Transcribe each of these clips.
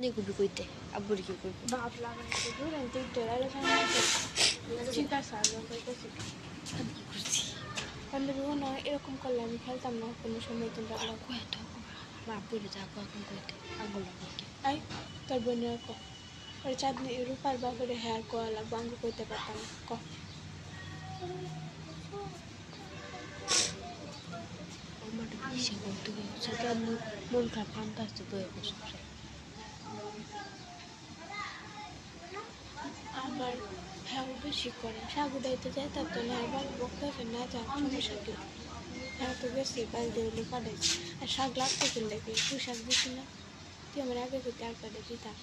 নে কবি কইতে আব্বুর কি কইব বাপ লাগে তো দূর এত তোরালে সামনে ঠিক আছে আমি কইতেছি আমি কি করছি আমি না এরকম করলে আমি খেলতাম না কোনো সময় তোমরা কয় তো আমার আব্বুরে যাবো এখন কইতে আঙ্গুল কইতে আই তোর বোনের ক ওর চাঁদনি রূপার বাপরে হেয়ার কোয়া লাগবো আঙ্গু কইতে পারতাম না ক আমারটা কিসে করতে গেছে সেটা মন খারাপ কান্তা আসছে বয়ে বসে আবার হ্যাঁ বেশি করে সাগু দাইতে যায় তার তো না এবার বকতে না যা সমস্যা কি হ্যাঁ তো বেশি বাল দিয়ে লুকা দিয়েছে আর শাক লাগতে ফেললে কি তুই শাক দিছি না তুই আমার আগে করতে আর করে দিতাম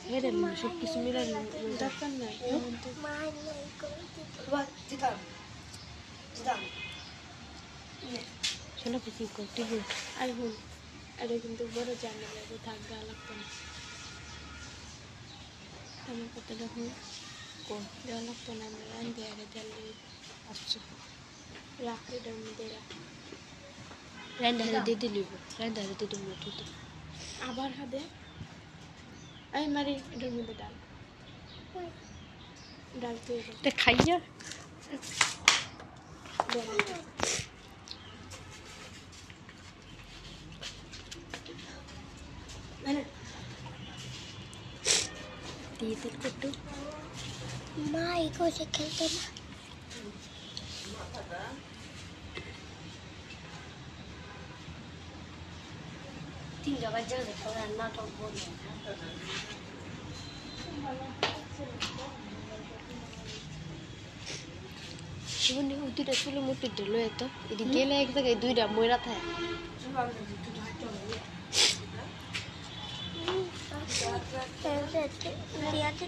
হেরে নিল সব কিছু মিলাই দরকার নাই শোনা কি করতে গিয়ে আই হুন এটা কিন্তু বড় জানা লাগবে থাক দেওয়া লাগতো না আমার কথা যখন দেওয়া লাগতো না আমরা রান্ধে আগে তেল দিয়ে আসছে রাখড়িটার মধ্যে রাখ রান্না হাতে দিয়ে দিলিব রান্না হাতে দিয়ে দিল তুই আবার হাতে আমি মারি এটার মধ্যে ডাল ডাল তুই এটা খাইয়া দিয়ে দিল একটু মা এগোছে খেলতে না তিন জায়গায় যাবে তোর নাটক বলবে জীবনে দুইটা চুলে মুটি দিল এত এটি গেলে এক জায়গায় দুইটা ময়রা থাকে দিয়াতে